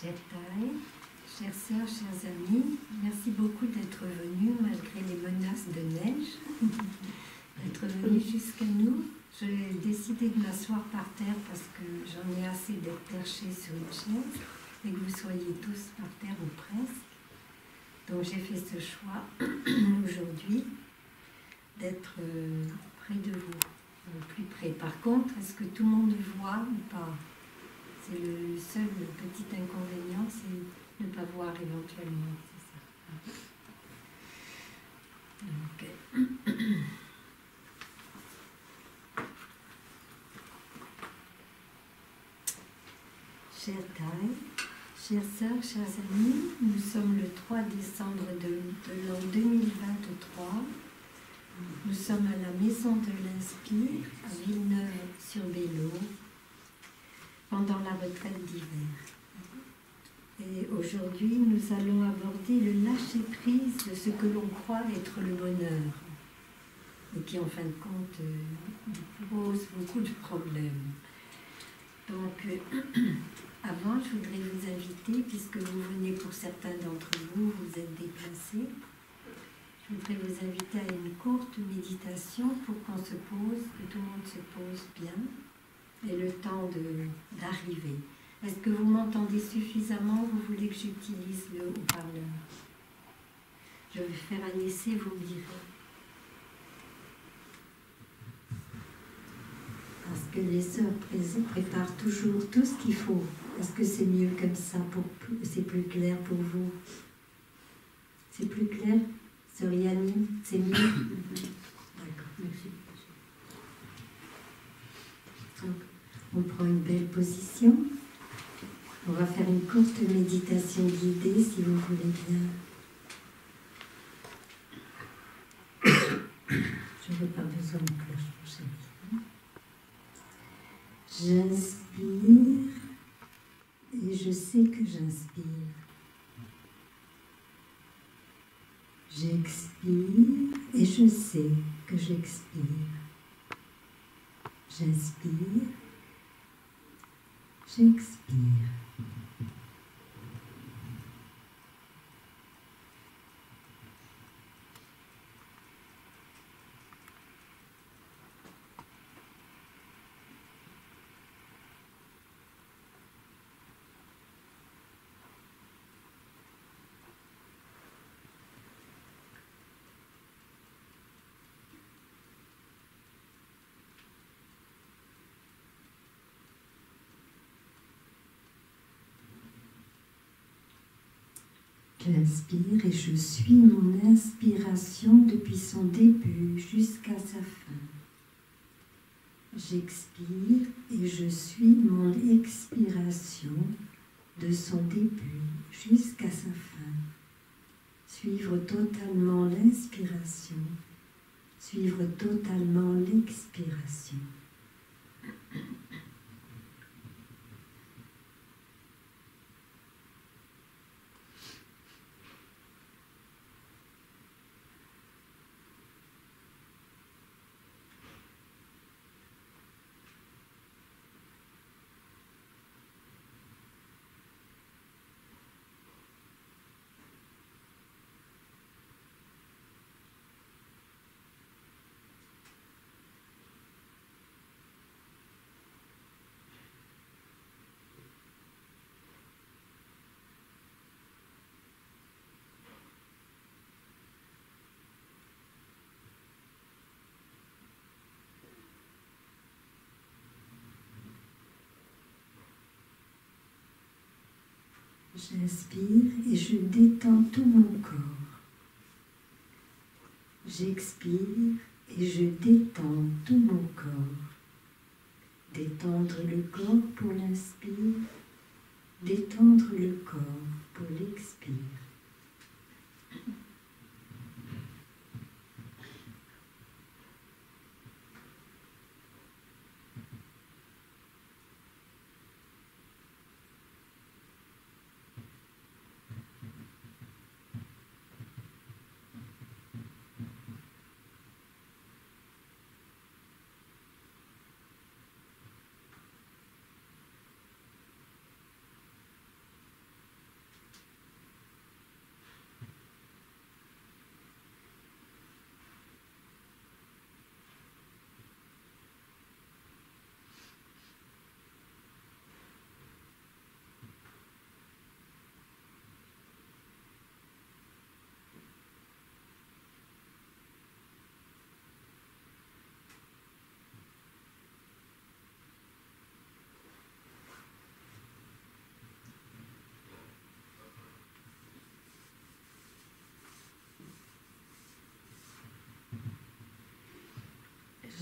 Chère Taille, chères sœurs, chers amis, merci beaucoup d'être venus malgré les menaces de neige, d'être venus jusqu'à nous. J'ai décidé de m'asseoir par terre parce que j'en ai assez d'être perché sur une chaise et que vous soyez tous par terre ou presque. Donc j'ai fait ce choix aujourd'hui d'être près de vous, plus près. Par contre, est-ce que tout le monde voit ou pas? C'est le seul petit inconvénient, c'est ne pas voir éventuellement, c'est ça. Donc, chère Taille, chères sœurs, chers amis, nous sommes le 3 décembre de l'an 2023. Nous sommes à la Maison de l'Inspire, à Villeneuve-sur-Bélot, pendant la retraite d'hiver. Et aujourd'hui, nous allons aborder le lâcher-prise de ce que l'on croit être le bonheur, et qui, en fin de compte, pose beaucoup de problèmes. Donc, avant, je voudrais vous inviter, puisque vous venez pour certains d'entre vous, vous êtes déplacés, je voudrais vous inviter à une courte méditation pour qu'on se pose, que tout le monde se pose bien, et le temps d'arriver. Est-ce que vous m'entendez suffisamment? Vous voulez que j'utilise le haut-parleur? Je vais faire un essai, vous me direz. Parce que les sœurs préparent toujours tout ce qu'il faut. Est-ce que c'est mieux comme ça? C'est plus clair pour vous? C'est plus clair? Sœur Yanni, c'est mieux? D'accord, merci. Donc, on prend une belle position. On va faire une courte méditation guidée, si vous voulez bien. Je n'ai pas besoin de cloche pour ça. J'inspire et je sais que j'inspire. J'expire et je sais que j'expire. J'inspire, j'expire. J'inspire et je suis mon inspiration depuis son début jusqu'à sa fin. J'expire et je suis mon expiration de son début jusqu'à sa fin. Suivre totalement l'inspiration, suivre totalement l'expiration. J'inspire et je détends tout mon corps. J'expire et je détends tout mon corps. Détendre le corps pour l'inspire, détendre le corps pour l'expire.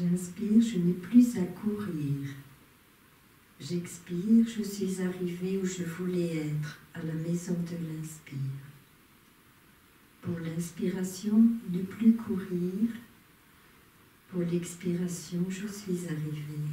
J'inspire, je n'ai plus à courir. J'expire, je suis arrivée où je voulais être, à la maison de l'inspire. Pour l'inspiration, ne plus courir. Pour l'expiration, je suis arrivée.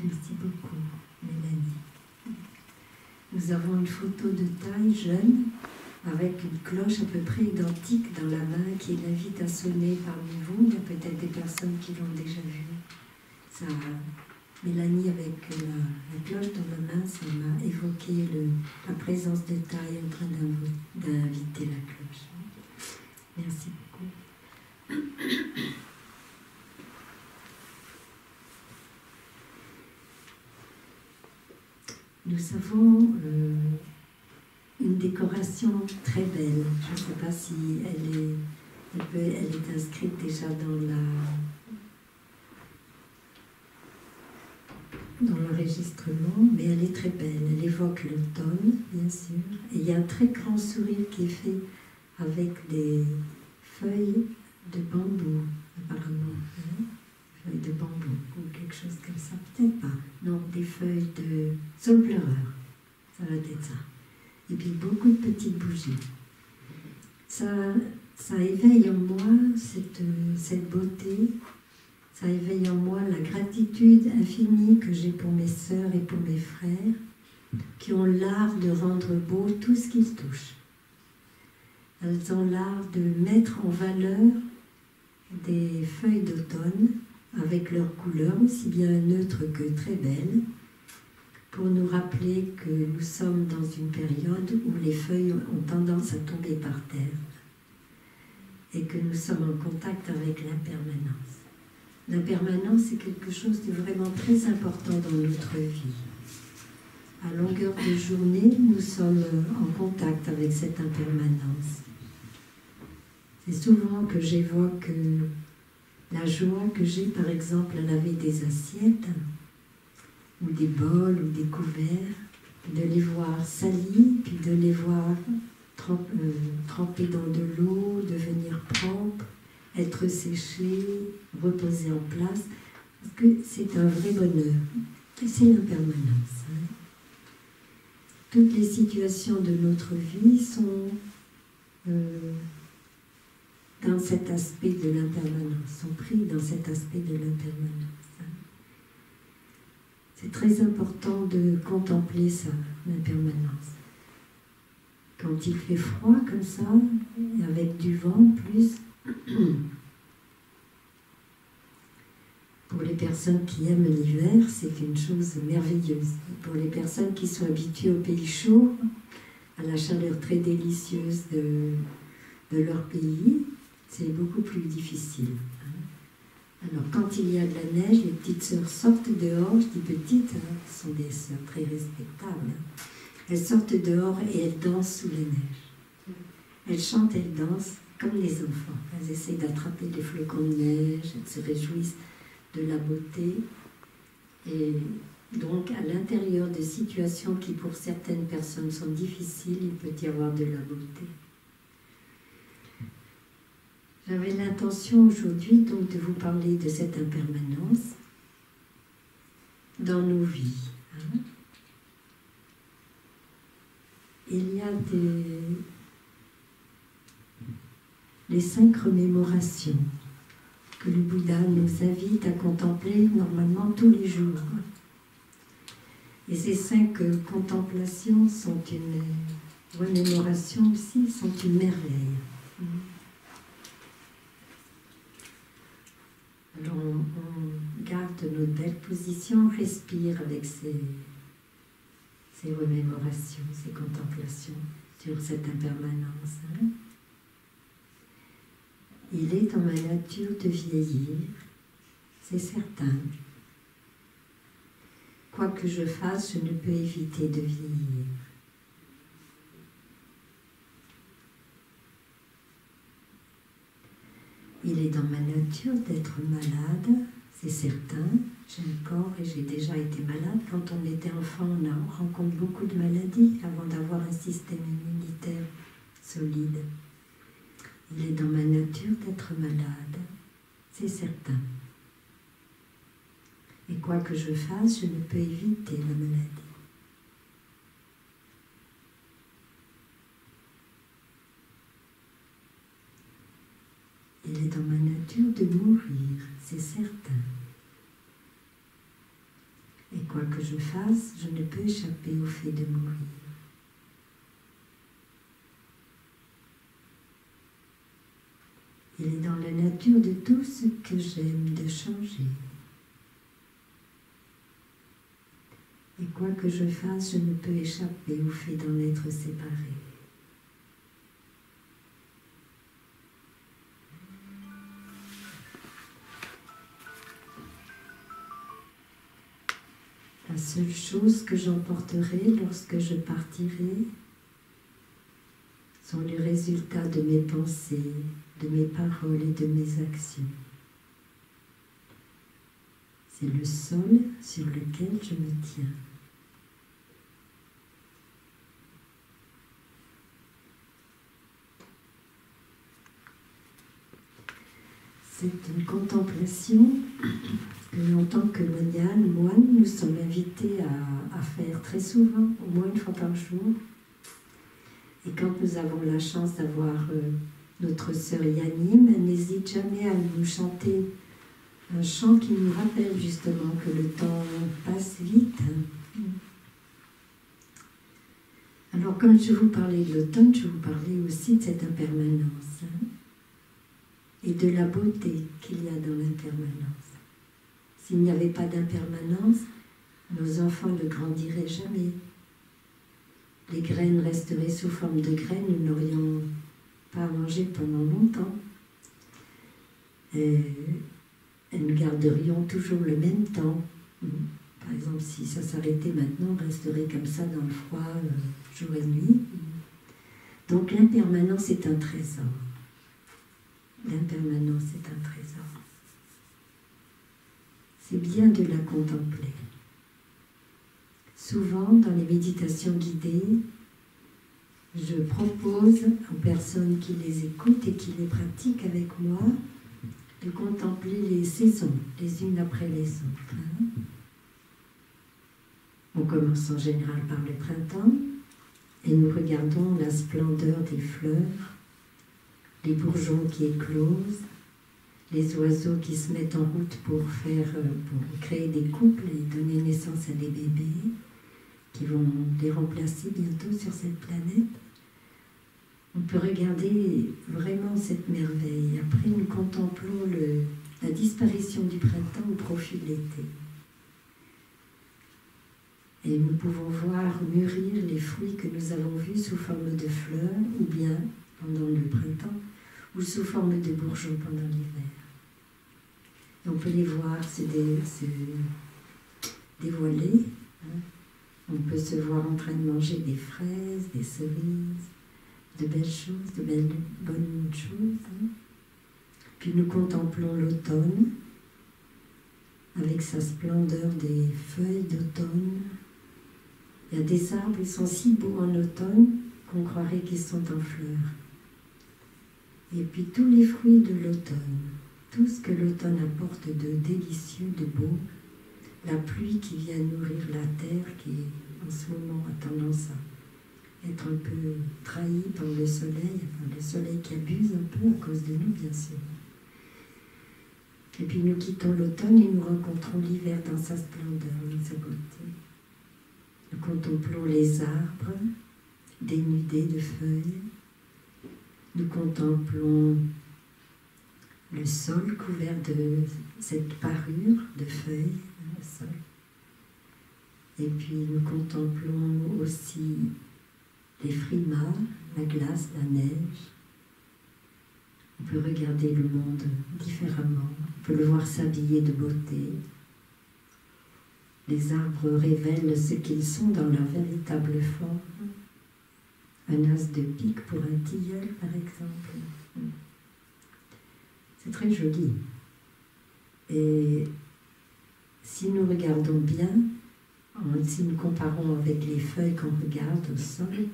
Merci beaucoup, Mélanie. Nous avons une photo de taille jeune avec une cloche à peu près identique dans la main qui l'invite à sonner parmi vous. Il y a peut-être des personnes qui l'ont déjà vue. Ça, Mélanie avec la cloche dans la main, ça m'a évoqué la présence de taille en train d'inviter la cloche. Merci beaucoup. Nous avons une décoration très belle. Je ne sais pas si elle est inscrite déjà dans l'enregistrement, mais elle est très belle. Elle évoque l'automne, bien sûr. Et il y a un très grand sourire qui est fait avec des feuilles de bambou, apparemment. Feuilles de bambou ou quelque chose comme ça, peut-être pas. Non, des feuilles de saulepleureur, ça va être ça. Et puis beaucoup de petites bougies. Ça éveille en moi cette beauté, ça éveille en moi la gratitude infinie que j'ai pour mes sœurs et pour mes frères, qui ont l'art de rendre beau tout ce qu'ils touchent. Elles ont l'art de mettre en valeur des feuilles d'automne, avec leurs couleurs, aussi bien neutres que très belles, pour nous rappeler que nous sommes dans une période où les feuilles ont tendance à tomber par terre et que nous sommes en contact avec l'impermanence. L'impermanence, c'est quelque chose de vraiment très important dans notre vie. À longueur de journée, nous sommes en contact avec cette impermanence. C'est souvent que j'évoque La joie que j'ai, par exemple, à laver des assiettes, ou des bols, ou des couverts, de les voir salis, puis de les voir trempés dans de l'eau, devenir propres, être séchés, reposer en place, parce que c'est un vrai bonheur. Et c'est l'impermanence. Hein. Toutes les situations de notre vie sont dans cet aspect de l'impermanence, sont pris dans cet aspect de l'impermanence. Hein. C'est très important de contempler ça, l'impermanence. Quand il fait froid comme ça, avec du vent en plus, pour les personnes qui aiment l'hiver, c'est une chose merveilleuse. Pour les personnes qui sont habituées au pays chaud, à la chaleur très délicieuse de leur pays, c'est beaucoup plus difficile. Alors, quand il y a de la neige, les petites sœurs sortent dehors. Je dis petites, hein, ce sont des sœurs très respectables. Elles sortent dehors et elles dansent sous la neige. Elles chantent, elles dansent comme les enfants. Elles essaient d'attraper les flocons de neige, elles se réjouissent de la beauté. Et donc, à l'intérieur de situations qui, pour certaines personnes, sont difficiles, il peut y avoir de la beauté. J'avais l'intention aujourd'hui donc de vous parler de cette impermanence dans nos vies. Hein. Il y a les 5 remémorations que le Bouddha nous invite à contempler normalement tous les jours. Et ces 5 contemplations sont une remémoration aussi, sont une merveille. Alors on garde notre belle position, on respire avec ces remémorations, ces contemplations sur cette impermanence. Hein. Il est dans ma nature de vieillir, c'est certain. Quoi que je fasse, je ne peux éviter de vieillir. Il est dans ma nature d'être malade, c'est certain. J'ai un corps et j'ai déjà été malade. Quand on était enfant, on rencontre beaucoup de maladies avant d'avoir un système immunitaire solide. Il est dans ma nature d'être malade, c'est certain. Et quoi que je fasse, je ne peux éviter la maladie. Il est dans ma nature de mourir, c'est certain. Et quoi que je fasse, je ne peux échapper au fait de mourir. Il est dans la nature de tout ce que j'aime de changer. Et quoi que je fasse, je ne peux échapper au fait d'en être séparé. La seule chose que j'emporterai lorsque je partirai sont les résultats de mes pensées, de mes paroles et de mes actions. C'est le sol sur lequel je me tiens. C'est une contemplation que, en tant que moine, nous sommes invités à faire très souvent, au moins une fois par jour. Et quand nous avons la chance d'avoir notre sœur Yanim, elle n'hésite jamais à nous chanter un chant qui nous rappelle justement que le temps passe vite. Alors, comme je vous parlais de l'automne, je vous parlais aussi de cette impermanence et de la beauté qu'il y a dans l'impermanence. S'il n'y avait pas d'impermanence, nos enfants ne grandiraient jamais. Les graines resteraient sous forme de graines, nous n'aurions pas à manger pendant longtemps. Et nous garderions toujours le même temps. Par exemple, si ça s'arrêtait maintenant, on resterait comme ça dans le froid, jour et nuit. Donc l'impermanence est un trésor. L'impermanence est un trésor. c'est bien de la contempler. Souvent, dans les méditations guidées, je propose aux personnes qui les écoutent et qui les pratiquent avec moi de contempler les saisons, les unes après les autres. On commence en général par le printemps et nous regardons la splendeur des fleurs, les bourgeons qui éclosent, les oiseaux qui se mettent en route pour créer des couples et donner naissance à des bébés qui vont les remplacer bientôt sur cette planète. On peut regarder vraiment cette merveille. Après, nous contemplons la disparition du printemps au profit de l'été. Et nous pouvons voir mûrir les fruits que nous avons vus sous forme de fleurs, ou bien pendant le printemps, ou sous forme de bourgeons pendant l'hiver. On peut les voir se dévoiler. On peut se voir en train de manger des fraises, des cerises, de belles choses, de belles bonnes choses. Puis nous contemplons l'automne, avec sa splendeur des feuilles d'automne. Il y a des arbres qui sont si beaux en automne qu'on croirait qu'ils sont en fleurs. Et puis tous les fruits de l'automne, tout ce que l'automne apporte de délicieux, de beau, la pluie qui vient nourrir la terre qui en ce moment a tendance à être un peu trahie par le soleil qui abuse un peu à cause de nous bien sûr. Et puis nous quittons l'automne et nous rencontrons l'hiver dans sa splendeur, dans sa beauté. Nous contemplons les arbres dénudés de feuilles. Nous contemplons le sol couvert de cette parure de feuilles, le sol. Et puis nous contemplons aussi les frimas, la glace, la neige. On peut regarder le monde différemment, on peut le voir s'habiller de beauté. Les arbres révèlent ce qu'ils sont dans leur véritable forme. Un as de pique pour un tilleul, par exemple. C'est très joli. Et si nous regardons bien, si nous comparons avec les feuilles qu'on regarde au sol,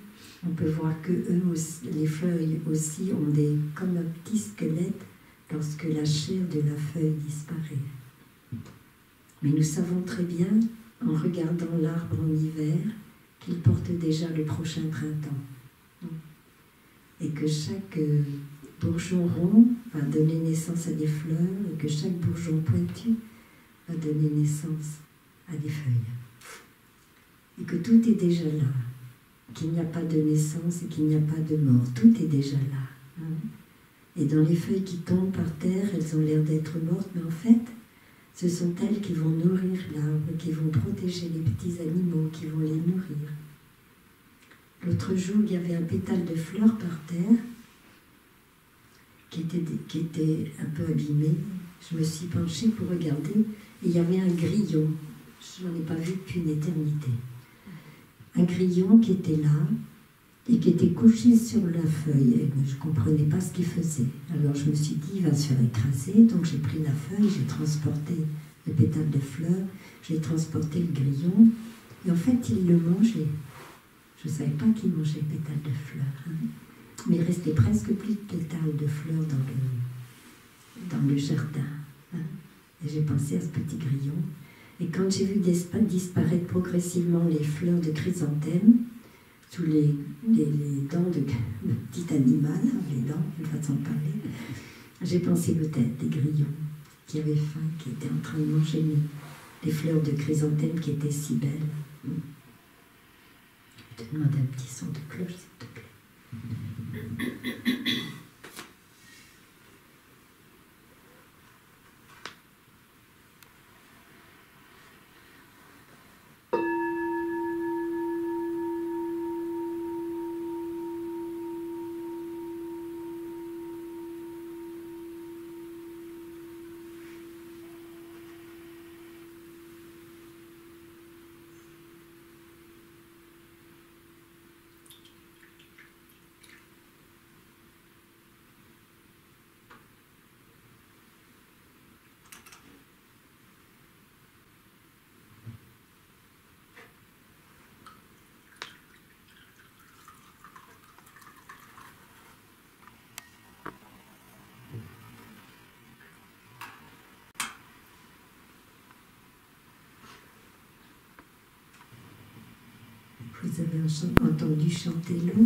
on peut voir que eux aussi, les feuilles aussi ont comme un petit squelette lorsque la chair de la feuille disparaît. Mais nous savons très bien, en regardant l'arbre en hiver, qu'il porte déjà le prochain printemps. Et que chaque bourgeon rond va donner naissance à des fleurs, et que chaque bourgeon pointu va donner naissance à des feuilles. Et que tout est déjà là, qu'il n'y a pas de naissance et qu'il n'y a pas de mort, tout est déjà là. Et dans les feuilles qui tombent par terre, elles ont l'air d'être mortes, mais en fait, ce sont elles qui vont nourrir l'arbre, qui vont protéger les petits animaux, qui vont les nourrir. L'autre jour, il y avait un pétale de fleur par terre qui était un peu abîmé. Je me suis penchée pour regarder et il y avait un grillon. Je n'en ai pas vu depuis une éternité. Un grillon qui était là et qui était couché sur la feuille. Et je ne comprenais pas ce qu'il faisait. Alors je me suis dit, il va se faire écraser. Donc j'ai pris la feuille, j'ai transporté le pétale de fleur, j'ai transporté le grillon. Et en fait, il le mangeait. Je ne savais pas qu'il mangeait le pétale de fleur. Mais il restait presque plus de pétales de fleurs dans le jardin. Et j'ai pensé à ce petit grillon. Et quand j'ai vu disparaître progressivement les fleurs de chrysanthème, sous les dents de petit animal, les dents, une façon de parler, j'ai pensé peut-être des grillons qui avaient faim, qui étaient en train de manger les fleurs de chrysanthème qui étaient si belles. Je te demande un petit son de cloche, s'il te plaît. Vous avez entendu chanter l'eau?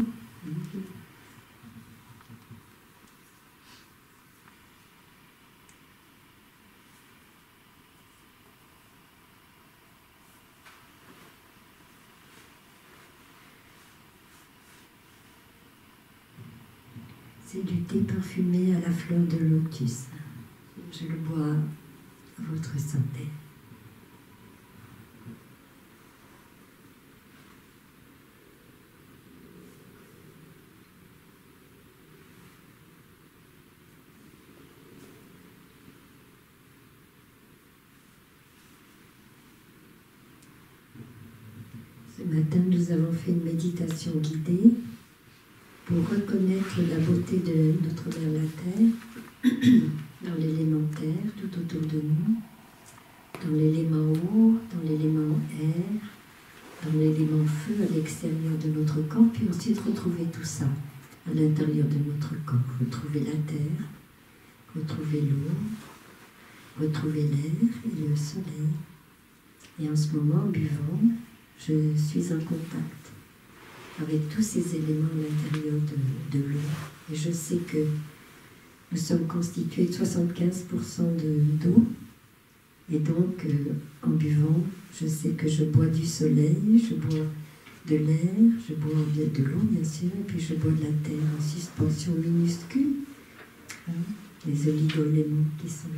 C'est du thé parfumé à la fleur de lotus. Je le bois à votre santé. Ce matin, nous avons fait une méditation guidée pour reconnaître la beauté de notre mère la Terre dans l'élémentaire tout autour de nous, dans l'élément eau, dans l'élément air, dans l'élément feu à l'extérieur de notre corps, puis ensuite retrouver tout ça à l'intérieur de notre corps. Retrouver la terre, retrouver l'eau, retrouver l'air et le soleil. Et en ce moment, en buvant, je suis en contact avec tous ces éléments à l'intérieur de l'eau. Et je sais que nous sommes constitués de 75% d'eau. Et donc, en buvant, je sais que je bois du soleil, je bois de l'air, je bois de l'eau, bien sûr, et puis je bois de la terre en suspension minuscule. Hein, les oligoéléments qui sont là.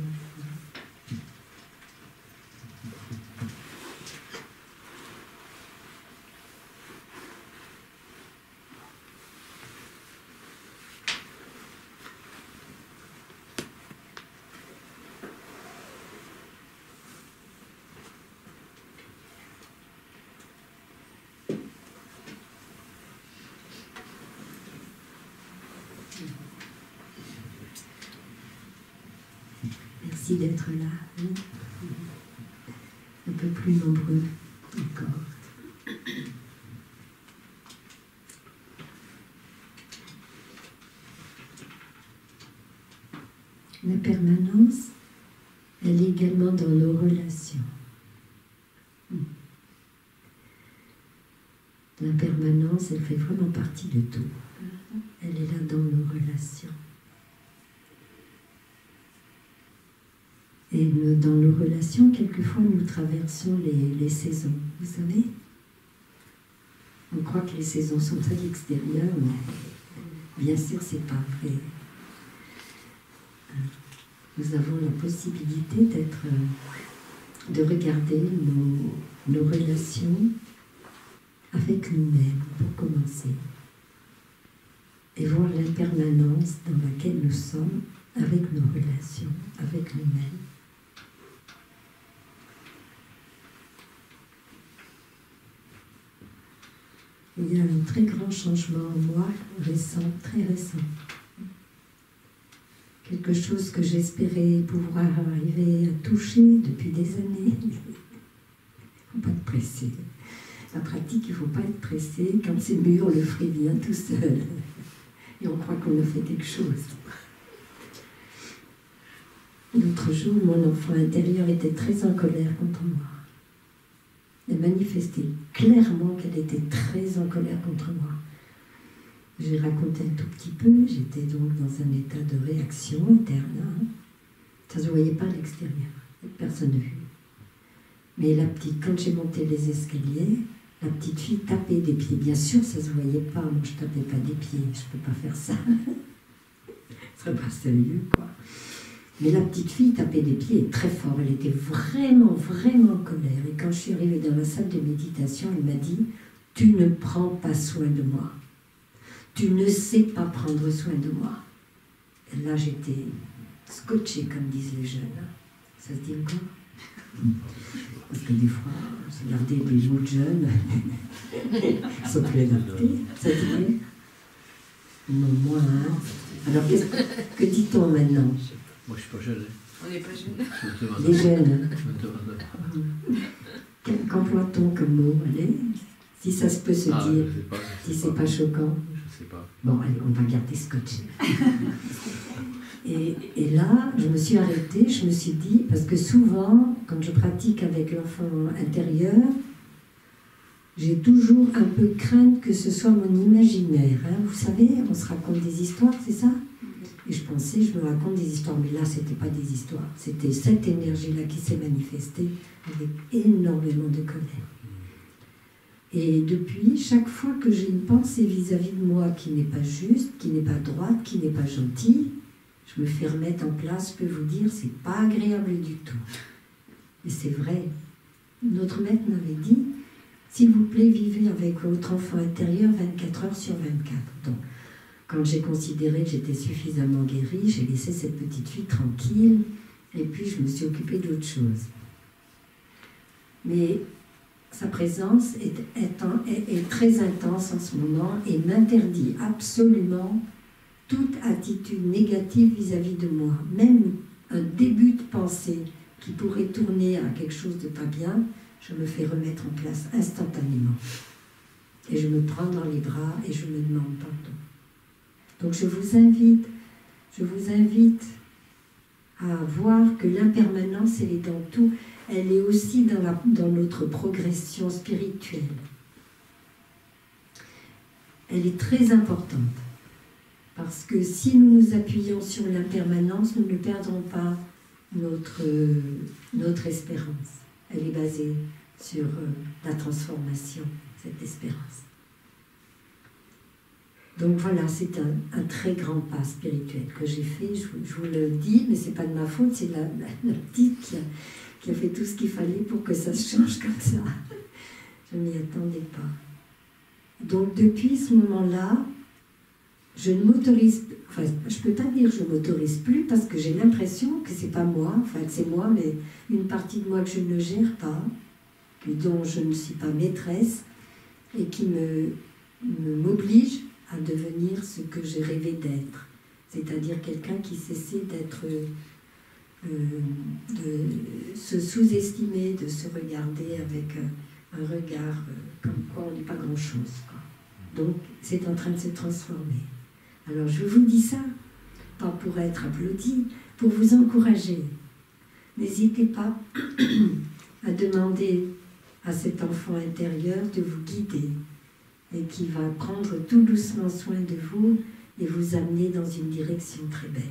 Merci d'être là, hein? Un peu plus nombreux encore. La permanence, elle est également dans nos relations. La permanence, elle fait vraiment partie de tout. Elle est là dans nos relations. Et dans nos relations, quelquefois, nous traversons les saisons, vous savez. On croit que les saisons sont à l'extérieur, mais bien sûr, c'est pas vrai. Nous avons la possibilité de regarder nos relations avec nous-mêmes, pour commencer, et voir l'impermanence dans laquelle nous sommes avec nos relations, avec nous-mêmes. Il y a un très grand changement en moi, récent, très récent. Quelque chose que j'espérais pouvoir arriver à toucher depuis des années. Il ne faut pas être pressé. La pratique, il ne faut pas être pressé. Quand c'est mûr, le fruit vient tout seul. Et on croit qu'on a fait quelque chose. L'autre jour, mon enfant intérieur était très en colère contre moi. Elle manifestait clairement qu'elle était très en colère contre moi. J'ai raconté un tout petit peu, j'étais donc dans un état de réaction interne. Hein. Ça ne se voyait pas à l'extérieur, personne n'a vu. Mais la petite, quand j'ai monté les escaliers, la petite fille tapait des pieds. Bien sûr, ça ne se voyait pas, moi je ne tapais pas des pieds, je ne peux pas faire ça. Ce serait pas sérieux, quoi. Mais la petite fille tapait des pieds très fort, elle était vraiment, vraiment en colère. Et quand je suis arrivée dans la salle de méditation, elle m'a dit « Tu ne prends pas soin de moi. Tu ne sais pas prendre soin de moi. » Et là, j'étais scotchée, comme disent les jeunes. Ça se dit encore? Parce que des fois, j'ai gardé des mots de jeunes. Ils sont plus adaptés. Ça se dit? Non, moi, hein. Alors, que dit-on maintenant? Moi, je suis pas jeune. On n'est pas jeunes. Les jeunes. Qu'emploie-t-on comme mot? Allez, si ça se peut se dire, si c'est pas choquant. Je sais pas. Bon, allez, on va garder scotché. Et là, je me suis arrêtée, je me suis dit, parce que souvent, quand je pratique avec l'enfant intérieur, j'ai toujours un peu crainte que ce soit mon imaginaire. Hein. Vous savez, on se raconte des histoires, c'est ça? Et je pensais, je me raconte des histoires, mais là, c'était pas des histoires. C'était cette énergie-là qui s'est manifestée avec énormément de colère. Et depuis, chaque fois que j'ai une pensée vis-à-vis de moi qui n'est pas juste, qui n'est pas droite, qui n'est pas gentille, je me fais remettre en place, je peux vous dire, c'est pas agréable du tout. Et c'est vrai. Notre maître m'avait dit, s'il vous plaît, vivez avec votre enfant intérieur 24 heures sur 24. Donc, quand j'ai considéré que j'étais suffisamment guérie, j'ai laissé cette petite fille tranquille, et puis je me suis occupée d'autre chose. Mais sa présence est très intense en ce moment et m'interdit absolument toute attitude négative vis-à-vis de moi. Même un début de pensée qui pourrait tourner à quelque chose de pas bien, je me fais remettre en place instantanément. Et je me prends dans les bras et je me demande pardon. Donc je vous invite à voir que l'impermanence, elle est dans tout. Elle est aussi dans notre progression spirituelle. Elle est très importante. Parce que si nous nous appuyons sur l'impermanence, nous ne perdrons pas notre espérance. Elle est basée sur la transformation, cette espérance. Donc voilà, c'est un très grand pas spirituel que j'ai fait. Je vous le dis, mais ce n'est pas de ma faute, c'est la petite qui a fait tout ce qu'il fallait pour que ça se change comme ça. Je ne m'y attendais pas. Donc depuis ce moment-là, je ne m'autorise, enfin je ne peux pas dire que je ne m'autorise plus parce que j'ai l'impression que ce n'est pas moi, enfin que c'est moi, mais une partie de moi que je ne gère pas, dont je ne suis pas maîtresse et qui m'oblige à devenir ce que j'ai rêvé d'être. C'est-à-dire quelqu'un qui cessait d'être, de se sous-estimer, de se regarder avec un regard comme quoi on n'est pas grand-chose. Donc c'est en train de se transformer. Alors je vous dis ça, pas pour être applaudi, pour vous encourager. N'hésitez pas à demander à cet enfant intérieur de vous guider et qui va prendre tout doucement soin de vous et vous amener dans une direction très belle.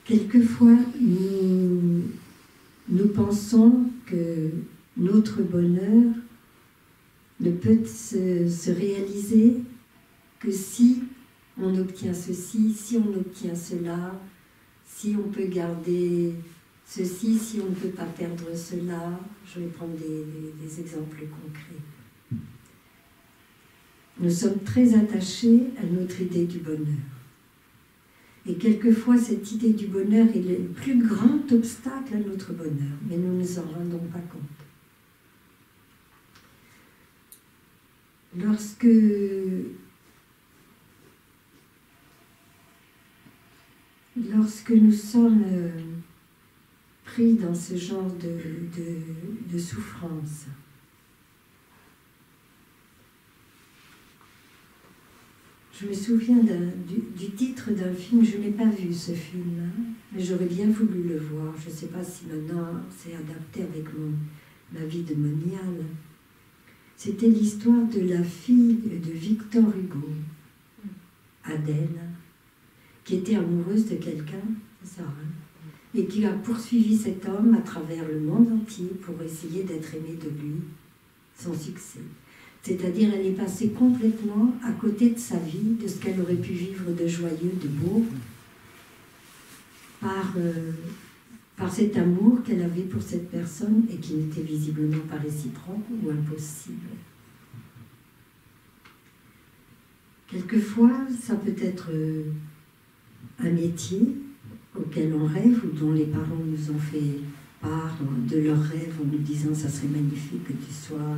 Quelquefois, nous pensons que notre bonheur ne peut se réaliser que si on obtient ceci, si on obtient cela, si on peut garder ceci, si on ne peut pas perdre cela. Je vais prendre des exemples concrets. Nous sommes très attachés à notre idée du bonheur. Et quelquefois, cette idée du bonheur est le plus grand obstacle à notre bonheur, mais nous ne nous en rendons pas compte. Lorsque nous sommes pris dans ce genre de souffrance, je me souviens du titre d'un film, je n'ai pas vu ce film, hein, mais j'aurais bien voulu le voir. Je ne sais pas si maintenant c'est adapté avec ma vie de moniale. C'était l'histoire de la fille de Victor Hugo, Adèle, qui était amoureuse de quelqu'un, c'est ça, hein, et qui a poursuivi cet homme à travers le monde entier pour essayer d'être aimée de lui, sans succès. C'est-à-dire, elle est passée complètement à côté de sa vie, de ce qu'elle aurait pu vivre de joyeux, de beau, par cet amour qu'elle avait pour cette personne et qui n'était visiblement pas réciproque ou impossible. Quelquefois, ça peut être un métier auquel on rêve ou dont les parents nous ont fait part de leurs rêves en nous disant « ça serait magnifique que tu sois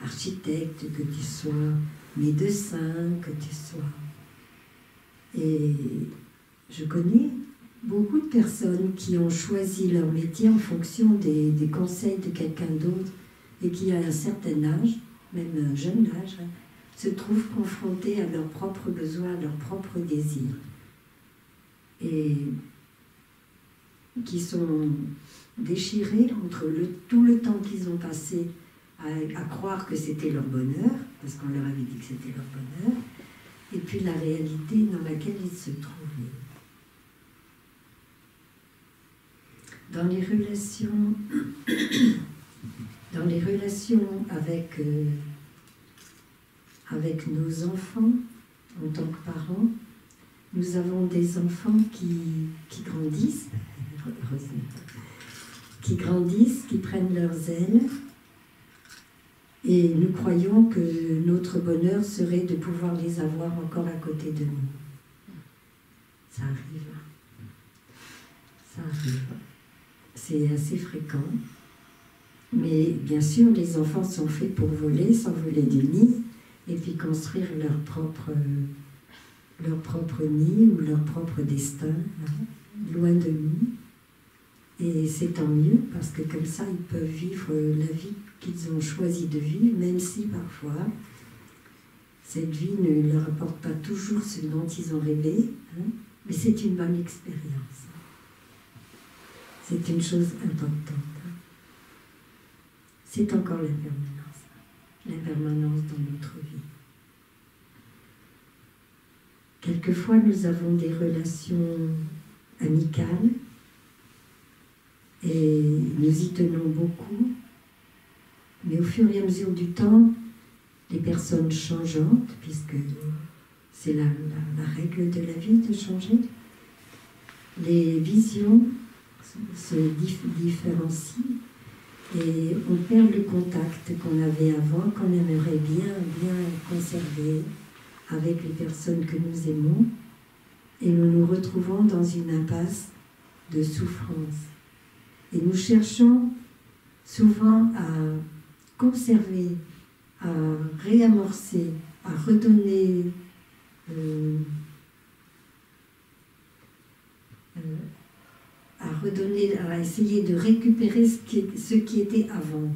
architecte, que tu sois médecin, que tu sois... » Et je connais beaucoup de personnes qui ont choisi leur métier en fonction des conseils de quelqu'un d'autre et qui, à un certain âge, même un jeune âge, se trouvent confrontés à leurs propres besoins, à leurs propres désirs. Et qui sont déchirés entre tout le temps qu'ils ont passé à croire que c'était leur bonheur, parce qu'on leur avait dit que c'était leur bonheur, et puis la réalité dans laquelle ils se trouvaient. Dans les relations avec nos enfants, en tant que parents, nous avons des enfants qui grandissent, qui prennent leurs ailes, et nous croyons que notre bonheur serait de pouvoir les avoir encore à côté de nous. Ça arrive. Ça arrive. C'est assez fréquent. Mais bien sûr, les enfants sont faits pour voler, s'envoler du nid, et puis construire leur propre nid ou leur propre destin, hein, loin de nous. Et c'est tant mieux, parce que comme ça, ils peuvent vivre la vie qu'ils ont choisi de vivre, même si parfois, cette vie ne leur apporte pas toujours ce dont ils ont rêvé, hein, mais c'est une bonne expérience. C'est une chose importante. C'est encore l'impermanence dans notre vie. Quelquefois, nous avons des relations amicales et nous y tenons beaucoup, mais au fur et à mesure du temps, les personnes changeantes, puisque c'est la règle de la vie de changer, les visions se différencient et on perd le contact qu'on avait avant, qu'on aimerait bien conserver avec les personnes que nous aimons, et nous nous retrouvons dans une impasse de souffrance. Et nous cherchons souvent à conserver, à réamorcer, à redonner, à essayer de récupérer ce qui était avant.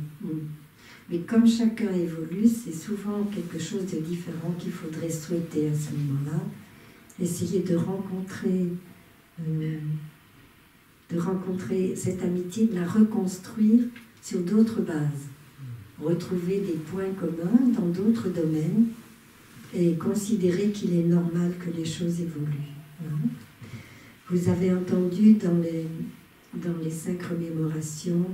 Mais comme chacun évolue, c'est souvent quelque chose de différent qu'il faudrait souhaiter à ce moment-là. Essayer de rencontrer cette amitié, de la reconstruire sur d'autres bases. Retrouver des points communs dans d'autres domaines et considérer qu'il est normal que les choses évoluent. Vous avez entendu dans les 5 remémorations,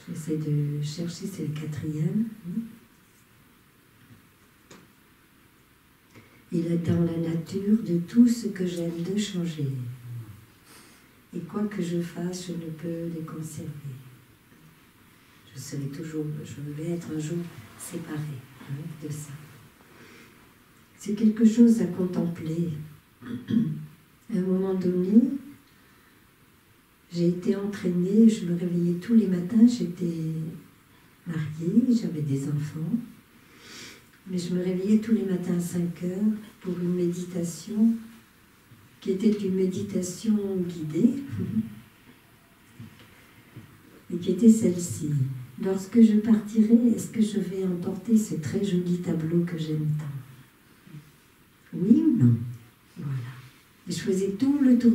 j'essaie de chercher, c'est le 4e. Il est dans la nature de tout ce que j'aime de changer. Et quoi que je fasse, je ne peux les conserver. Je vais être un jour séparée de ça. C'est quelque chose à contempler. À un moment donné, j'ai été entraînée, je me réveillais tous les matins, j'étais mariée, j'avais des enfants, mais je me réveillais tous les matins à 5 heures pour une méditation qui était une méditation guidée, et qui était celle-ci. Lorsque je partirai, est-ce que je vais emporter ce très joli tableau que j'aime tant? Oui ou non? Voilà. Et je faisais tout le tour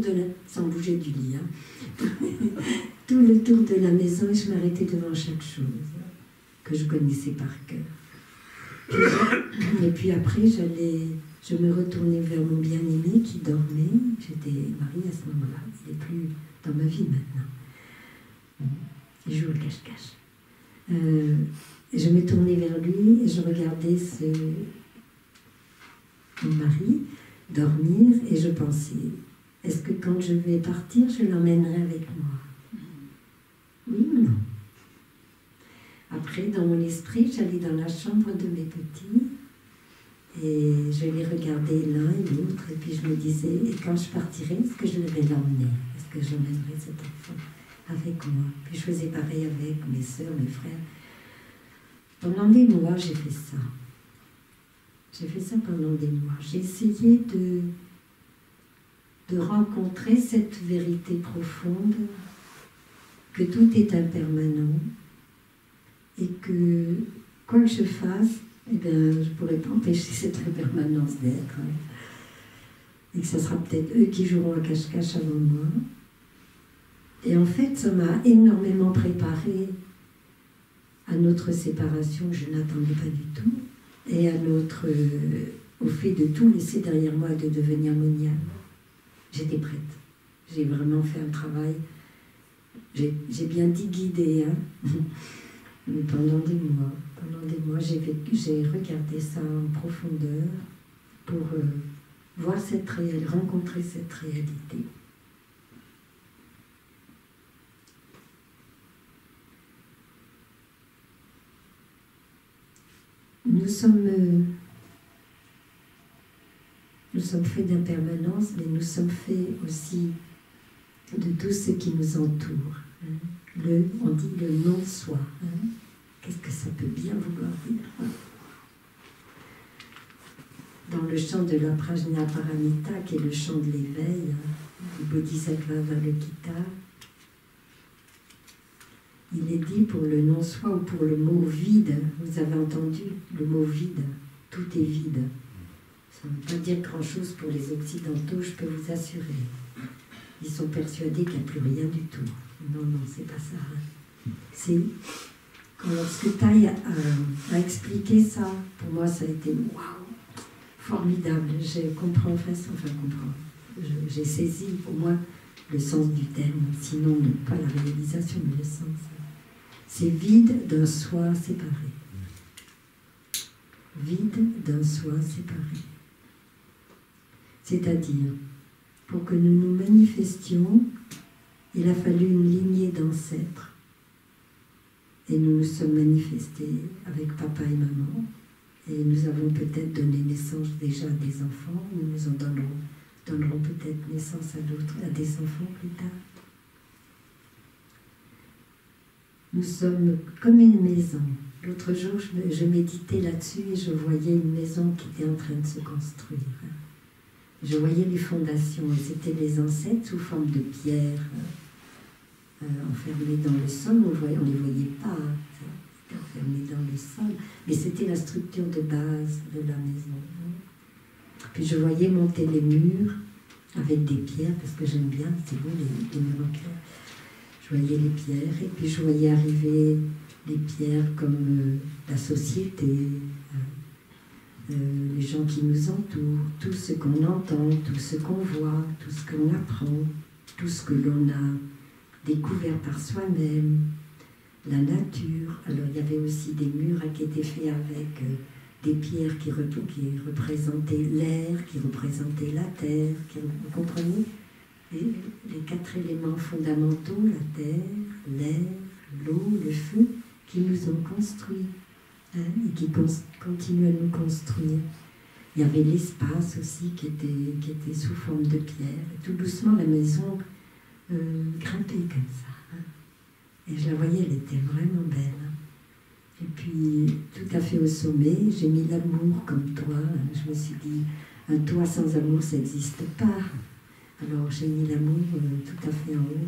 sans bouger du lit, tout le tour de la maison, et je m'arrêtais devant chaque chose que je connaissais par cœur. Et puis après, je me retournais vers mon bien-aimé qui dormait. J'étais mariée à ce moment-là. Il n'est plus dans ma vie maintenant. Il joue au cache-cache. Je me tournais vers lui et je regardais mon mari dormir et je pensais, est-ce que quand je vais partir, je l'emmènerai avec moi? Oui ou non? Après, dans mon esprit, j'allais dans la chambre de mes petits et je les regardais l'un et l'autre et puis je me disais, et quand je partirai, est-ce que je vais l'emmener? Est-ce que j'emmènerai cet enfant avec moi? Puis je faisais pareil avec mes sœurs, mes frères. Pendant des mois, j'ai fait ça. J'ai fait ça pendant des mois. J'ai essayé de rencontrer cette vérité profonde, que tout est impermanent et que quoi que je fasse, eh bien, je ne pourrais pas empêcher cette impermanence d'être. et que ce sera peut-être eux qui joueront à cache-cache avant moi. Et en fait, ça m'a énormément préparé à notre séparation, que je n'attendais pas du tout, et à au fait de tout laisser derrière moi, de devenir moniale. J'étais prête. J'ai vraiment fait un travail. J'ai bien dit guider, hein. Mais pendant des mois, j'ai regardé ça en profondeur pour voir rencontrer cette réalité. Nous sommes faits d'impermanence, mais nous sommes faits aussi de tout ce qui nous entoure. Hein. On dit le non-soi. Hein. Qu'est-ce que ça peut bien vouloir dire? Dans le chant de la Prajnaparamita, qui est le chant de l'éveil, hein, du Bodhisattva Avalokita, il est dit pour le non-soi ou pour le mot vide. Vous avez entendu le mot vide, tout est vide. Ça ne veut pas dire grand-chose pour les Occidentaux, je peux vous assurer. Ils sont persuadés qu'il n'y a plus rien du tout. Non, c'est pas ça. Hein. C'est lorsque Thaï a expliqué ça, pour moi ça a été waouh, formidable. J'ai saisi pour moi le sens du terme, sinon pas la réalisation, mais le sens. C'est vide d'un soi séparé. Vide d'un soi séparé. C'est-à-dire, pour que nous nous manifestions, il a fallu une lignée d'ancêtres. Et nous nous sommes manifestés avec papa et maman. Et nous avons peut-être donné naissance déjà à des enfants, nous en donnerons peut-être naissance à des enfants plus tard. Nous sommes comme une maison. L'autre jour, je méditais là-dessus et je voyais une maison qui était en train de se construire. Je voyais les fondations et c'était les ancêtres sous forme de pierre enfermés dans le sol. On ne les voyait pas, c'était enfermés dans le sol, mais c'était la structure de base de la maison. Puis je voyais monter les murs avec des pierres, parce que j'aime bien, c'est beau les murs en pierre. Je voyais les pierres et puis je voyais arriver les pierres comme la société, les gens qui nous entourent, tout ce qu'on entend, tout ce qu'on voit, tout ce qu'on apprend, tout ce que l'on a découvert par soi-même, la nature. Alors il y avait aussi des murs qui étaient faits avec des pierres qui représentaient l'air, qui représentaient la terre, vous comprenez? Les 4 éléments fondamentaux, la terre, l'air, l'eau, le feu, qui nous ont construits, hein, et qui continuent à nous construire. Il y avait l'espace aussi qui était sous forme de pierre. Et tout doucement, la maison grimpait comme ça. Hein. Et je la voyais, elle était vraiment belle. Hein. Et puis, tout à fait au sommet, j'ai mis l'amour comme toit. Hein. Je me suis dit, un toit sans amour, ça n'existe pas. Alors j'ai mis l'amour tout à fait en haut.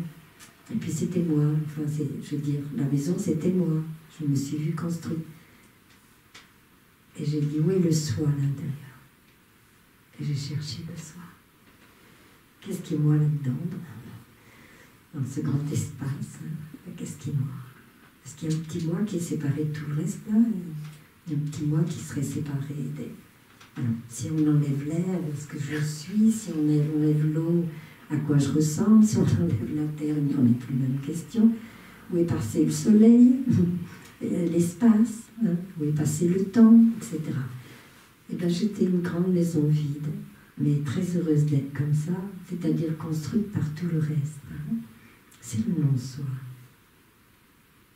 Et puis c'était moi, je veux dire, la maison c'était moi. Je me suis vue construite. Et j'ai dit, où est le soi à l'intérieur? Et j'ai cherché le soi. Qu'est-ce qui est moi là-dedans? Dans ce grand espace, hein? Qu'est-ce qui est moi? Est-ce qu'il y a un petit moi qui est séparé de tout le reste là? Il y a un petit moi qui serait séparé des... Alors, si on enlève l'air, ce que je suis, si on enlève l'eau, à quoi je ressemble, si on enlève la terre, il n'y en a plus même question. Où est passé le soleil, l'espace, hein, où est passé le temps, etc. Et bien j'étais une grande maison vide, mais très heureuse d'être comme ça, c'est-à-dire construite par tout le reste. Hein. C'est le non-soi.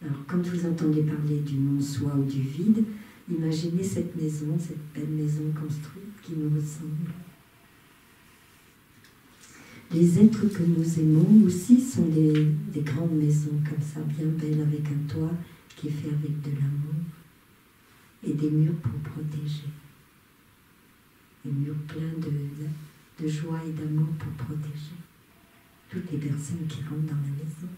Alors quand vous entendez parler du non-soi ou du vide, imaginez cette maison, cette belle maison construite qui nous ressemble. Les êtres que nous aimons aussi sont des grandes maisons comme ça, bien belles, avec un toit qui est fait avec de l'amour et des murs pour protéger. Des murs pleins de joie et d'amour pour protéger toutes les personnes qui rentrent dans la maison.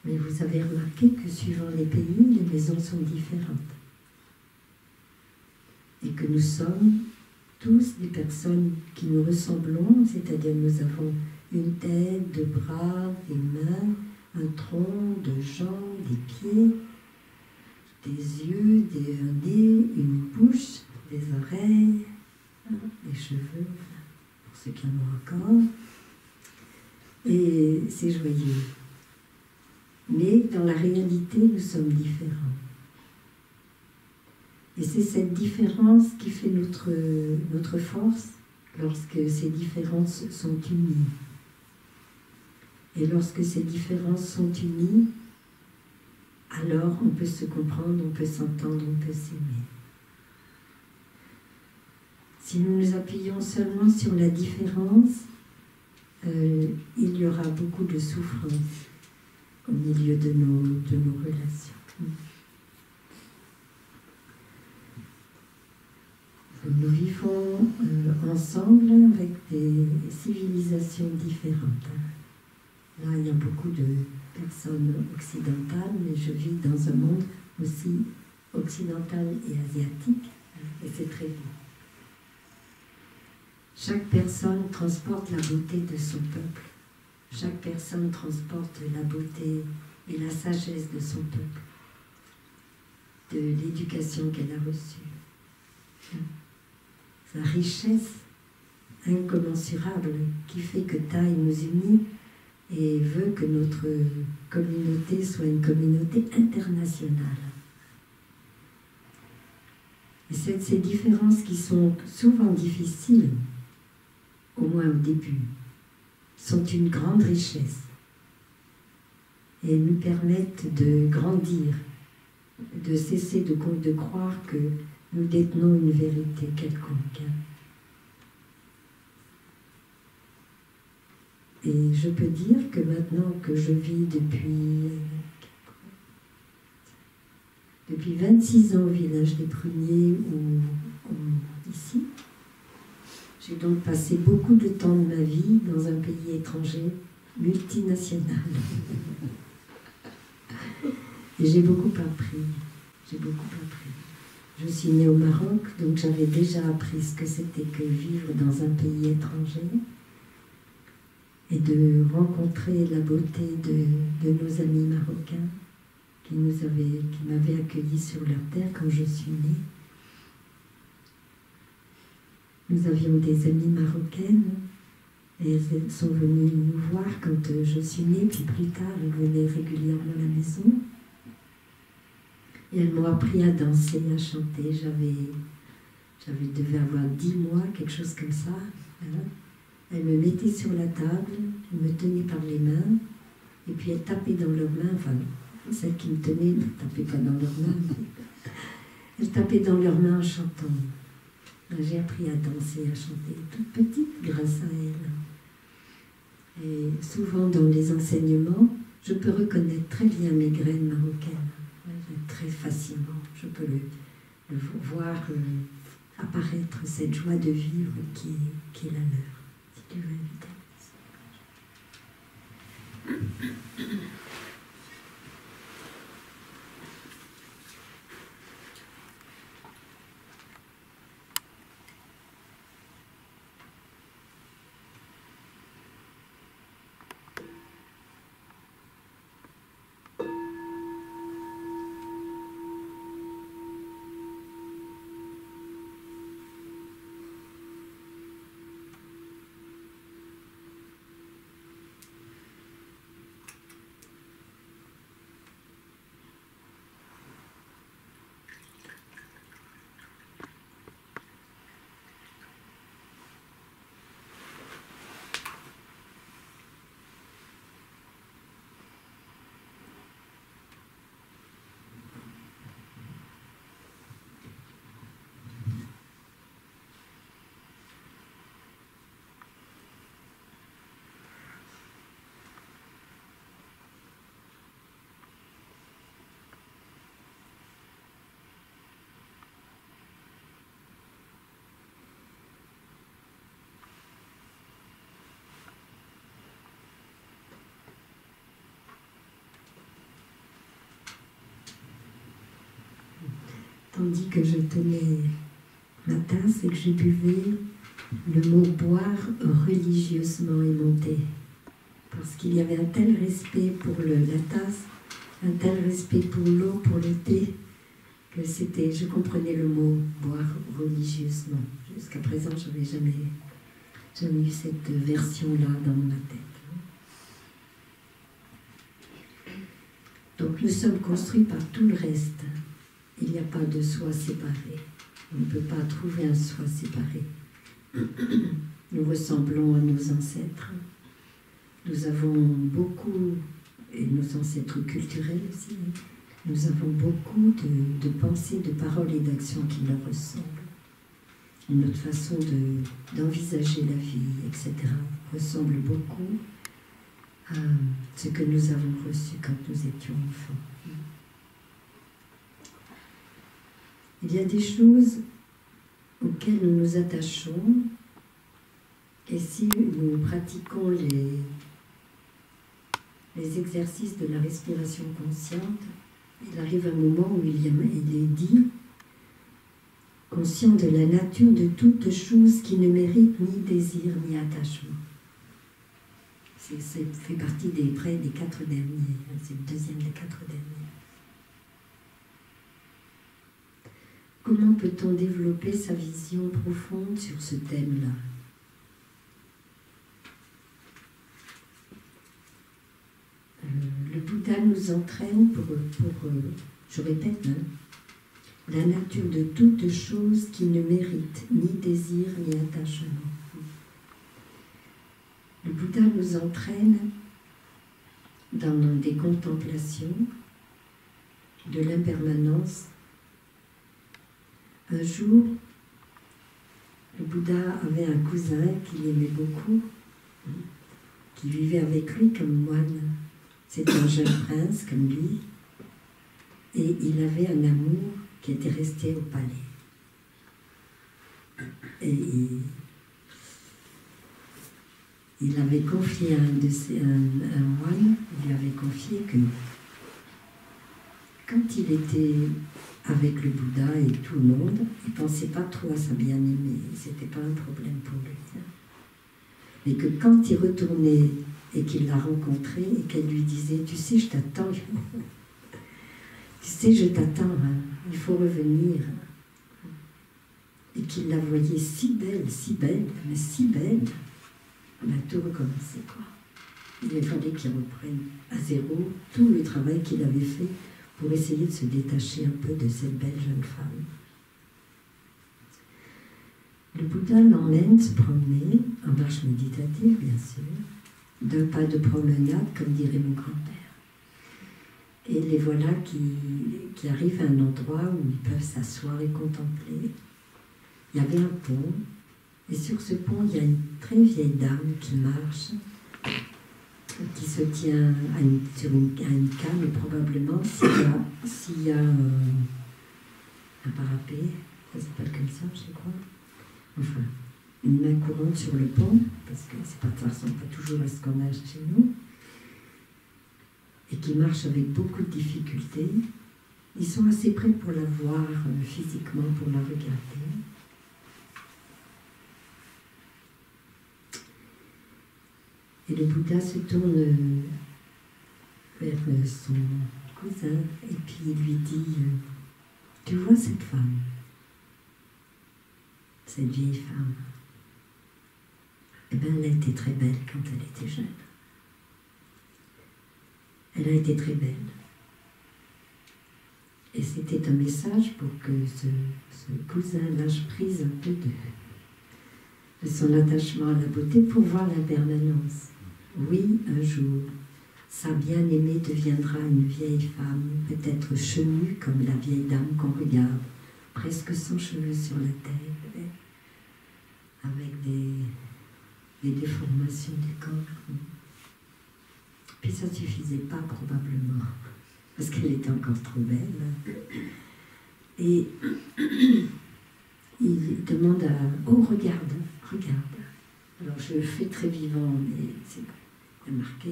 Mais vous avez remarqué que suivant les pays, les maisons sont différentes. et que nous sommes tous des personnes qui nous ressemblons, c'est-à-dire nous avons une tête, deux bras, des mains, un tronc, deux jambes, des pieds, des yeux, un nez, une bouche, des oreilles, des cheveux, pour ceux qui en ont encore. Et c'est joyeux. Mais dans la réalité, nous sommes différents. Et c'est cette différence qui fait notre force lorsque ces différences sont unies. Et lorsque ces différences sont unies, alors on peut se comprendre, on peut s'entendre, on peut s'aimer. Si nous nous appuyons seulement sur la différence, il y aura beaucoup de souffrance au milieu de nos relations. Nous vivons ensemble avec des civilisations différentes. Là, il y a beaucoup de personnes occidentales, mais je vis dans un monde aussi occidental et asiatique, et c'est très beau. Chaque personne transporte la beauté de son peuple. Chaque personne transporte la beauté et la sagesse de son peuple, de l'éducation qu'elle a reçue. Sa richesse incommensurable qui fait que Thaï nous unit et veut que notre communauté soit une communauté internationale. Et c'est ces différences qui sont souvent difficiles, au moins au début, sont une grande richesse et nous permettent de grandir, de cesser de croire que nous détenons une vérité quelconque. Et je peux dire que maintenant que je vis depuis 26 ans au village des Pruniers, ici, j'ai donc passé beaucoup de temps de ma vie dans un pays étranger, multinational. Et j'ai beaucoup appris. Je suis née au Maroc, donc j'avais déjà appris ce que c'était que vivre dans un pays étranger et de rencontrer la beauté de nos amis marocains qui m'avaient accueillis sur leur terre quand je suis née. Nous avions des amies marocaines et elles sont venues nous voir quand je suis née, puis plus tard elles venaient régulièrement à la maison. Et elles m'ont appris à danser, à chanter. Devais avoir 10 mois, quelque chose comme ça. Voilà. Elles me mettaient sur la table, elles me tenaient par les mains, et puis elles tapaient dans leurs mains, enfin, celles qui me tenaient ne tapaient pas dans leurs mains. Elles tapaient dans leurs mains en chantant. J'ai appris à danser, à chanter, toute petite grâce à elles. Et souvent dans les enseignements, je peux reconnaître très bien mes graines marocaines. Très facilement, je peux le voir apparaître, cette joie de vivre qui est la leur. Si tu veux inviter. Tandis que je tenais matin, c'est que je buvais le mot boire religieusement aimanté. Parce qu'il y avait un tel respect pour la tasse, un tel respect pour l'eau, pour le thé, que je comprenais le mot boire religieusement. Jusqu'à présent, je n'avais jamais eu cette version-là dans ma tête. Donc nous sommes construits par tout le reste. Il n'y a pas de soi séparé. On ne peut pas trouver un soi séparé. Nous ressemblons à nos ancêtres. Nous avons beaucoup, et nos ancêtres culturels aussi, nous avons beaucoup de pensées, de paroles et d'actions qui leur ressemblent. Notre façon d'envisager la vie, etc., ressemble beaucoup à ce que nous avons reçu quand nous étions enfants. Il y a des choses auxquelles nous nous attachons, et si nous pratiquons les exercices de la respiration consciente, il arrive un moment où il est dit « conscient de la nature de toute chose qui ne mérite ni désir ni attachement ». Ça fait partie des 4 derniers, c'est le deuxième des 4 derniers. Comment peut-on développer sa vision profonde sur ce thème-là ? Le Bouddha nous entraîne pour je répète, la nature de toute chose qui ne mérite ni désir ni attachement. Le Bouddha nous entraîne dans des contemplations de l'impermanence. Un jour, le Bouddha avait un cousin qu'il aimait beaucoup, qui vivait avec lui comme moine. C'était un jeune prince comme lui, et il avait un amour qui était resté au palais. Et il avait confié à un moine, il lui avait confié que quand il était avec le Bouddha et tout le monde, il ne pensait pas trop à sa bien-aimée, c'était pas un problème pour lui. Mais que quand il retournait et qu'il l'a rencontrée et qu'elle lui disait « Tu sais, je t'attends, tu sais, je t'attends, hein, il faut revenir. » Et qu'il la voyait si belle, mais si belle, on a tout recommencé, quoi. Il fallait qu'il reprenne à zéro tout le travail qu'il avait fait pour essayer de se détacher un peu de cette belle jeune femme. Le Bouddha l'emmène se promener, en marche méditative bien sûr, d'un pas de promenade, comme dirait mon grand-père. Et les voilà qui arrivent à un endroit où ils peuvent s'asseoir et contempler. Il y avait un pont, et sur ce pont, il y a une très vieille dame qui marche, qui se tient sur une canne, et probablement s'il y a un parapet, ça s'appelle comme ça, je crois. Enfin, une main courante sur le pont, parce que ça ne ressemble pas toujours à ce qu'on a chez nous, et qui marche avec beaucoup de difficultés. Ils sont assez près pour la voir physiquement, pour la regarder. Et le Bouddha se tourne vers son cousin et puis il lui dit « Tu vois cette femme, cette vieille femme, eh bien, elle a été très belle quand elle était jeune. Elle a été très belle. Et c'était un message pour que ce cousin lâche prise un peu de son attachement à la beauté pour voir l'impermanence. Oui, un jour, sa bien-aimée deviendra une vieille femme, peut-être chenue comme la vieille dame qu'on regarde, presque sans cheveux sur la tête, avec des déformations du corps. Puis ça ne suffisait pas probablement, parce qu'elle était encore trop belle. Et il demande à « Oh, regarde, regarde ». Alors je le fais très vivant, mais c'est marqué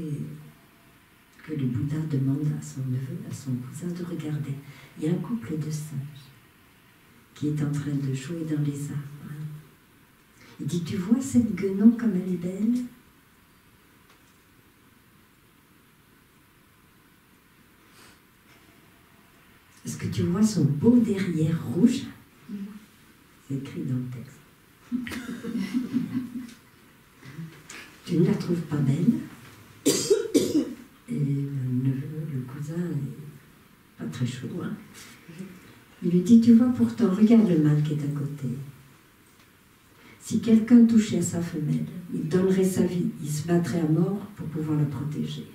que le Bouddha demande à son neveu, à son cousin de regarder. Il y a un couple de singes. qui est en train de jouer dans les arbres. Il dit, tu vois cette guenon comme elle est belle? Est-ce que tu vois son beau derrière rouge? C'est écrit dans le texte. Tu ne la trouves pas belle? Et le cousin est pas très chaud. Hein? Il lui dit, tu vois pourtant, regarde le mâle qui est à côté. Si quelqu'un touchait à sa femelle, il donnerait sa vie, il se battrait à mort pour pouvoir la protéger.